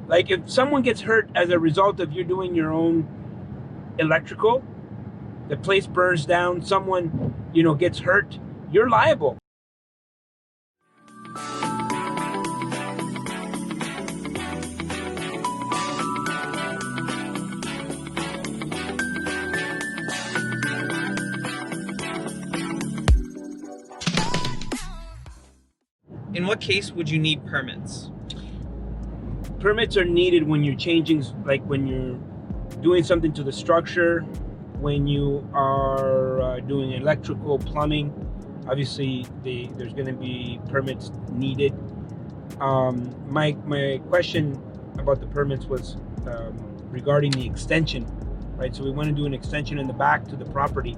Like if someone gets hurt as a result of you doing your own electrical, the place burns down, someone, gets hurt, you're liable. In what case would you need permits? Permits are needed when you're changing, like when you're doing something to the structure, when you are doing electrical, plumbing. Obviously, there's going to be permits needed. My question about the permits was regarding the extension, right? So we want to do an extension in the back to the property,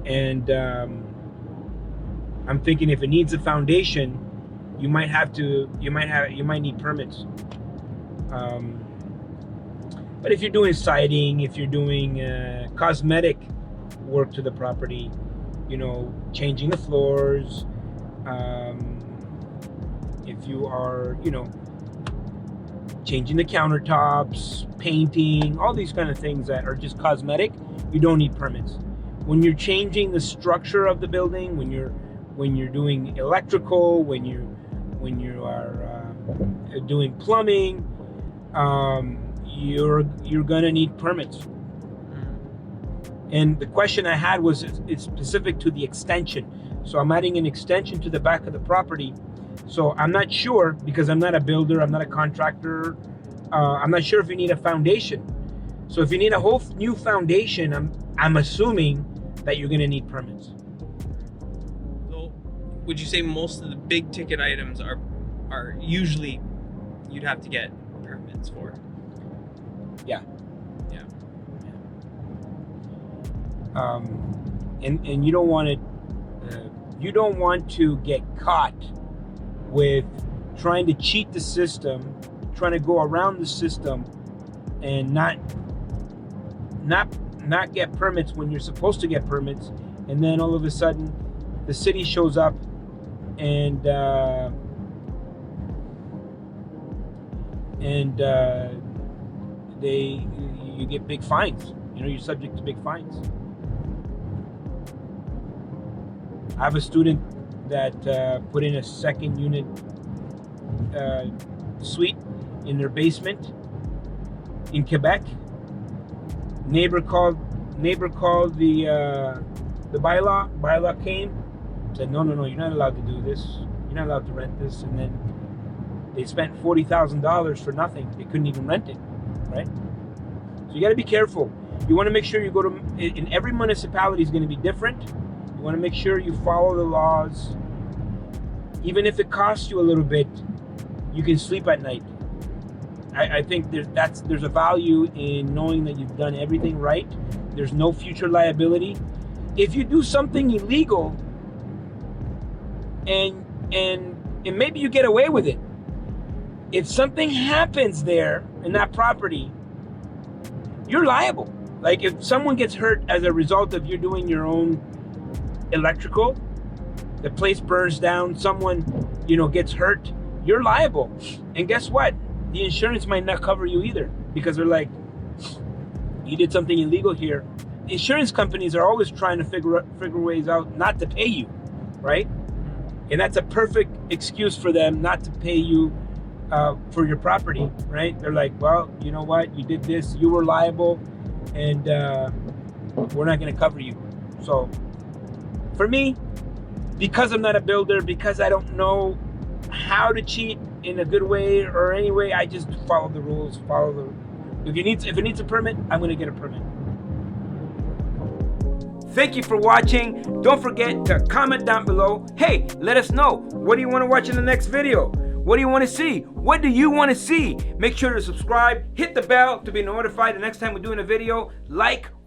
and I'm thinking if it needs a foundation, you might need permits. But if you're doing siding, if you're doing cosmetic work to the property, changing the floors, if you are, changing the countertops, painting, all these kind of things that are just cosmetic, you don't need permits. When you're changing the structure of the building, when you're doing electrical, when you are doing plumbing, you're gonna need permits. And the question I had was, it's specific to the extension. So I'm adding an extension to the back of the property. So I'm not sure, because I'm not a builder, I'm not a contractor. I'm not sure if you need a foundation. So if you need a whole new foundation, I'm assuming that you're gonna need permits. So would you say most of the big ticket items are usually you'd have to get permits for? Yeah. Yeah. And you don't want to get caught with trying to cheat the system, trying to go around the system, and not get permits when you're supposed to get permits, and then all of a sudden the city shows up and you get big fines. You're subject to big fines. I have a student that put in a second unit suite in their basement in Quebec. Neighbor called the bylaw. Bylaw came, said no, you're not allowed to do this. You're not allowed to rent this. And then they spent $40,000 for nothing. They couldn't even rent it, right? So you got to be careful. You want to make sure you go to, in every municipality is going to be different. You want to make sure you follow the laws. Even if it costs you a little bit, you can sleep at night. I think there's a value in knowing that you've done everything right. There's no future liability. If you do something illegal and maybe you get away with it, if something happens there in that property, you're liable. Like if someone gets hurt as a result of you doing your own electrical, the place burns down, someone, gets hurt, you're liable. And guess what? The insurance might not cover you either, because they're like, you did something illegal here. Insurance companies are always trying to figure ways out not to pay you, right? And that's a perfect excuse for them not to pay you for your property, right? They're like, well, you know what? You did this, you were liable, and we're not going to cover you. So for me, because I'm not a builder, because I don't know how to cheat in a good way or any way, I just follow the rules. If it needs a permit, I'm going to get a permit. Thank you for watching. Don't forget to comment down below. Hey, let us know. What do you want to watch in the next video? What do you want to see? What do you want to see? Make sure to subscribe, hit the bell to be notified the next time we're doing a video. Like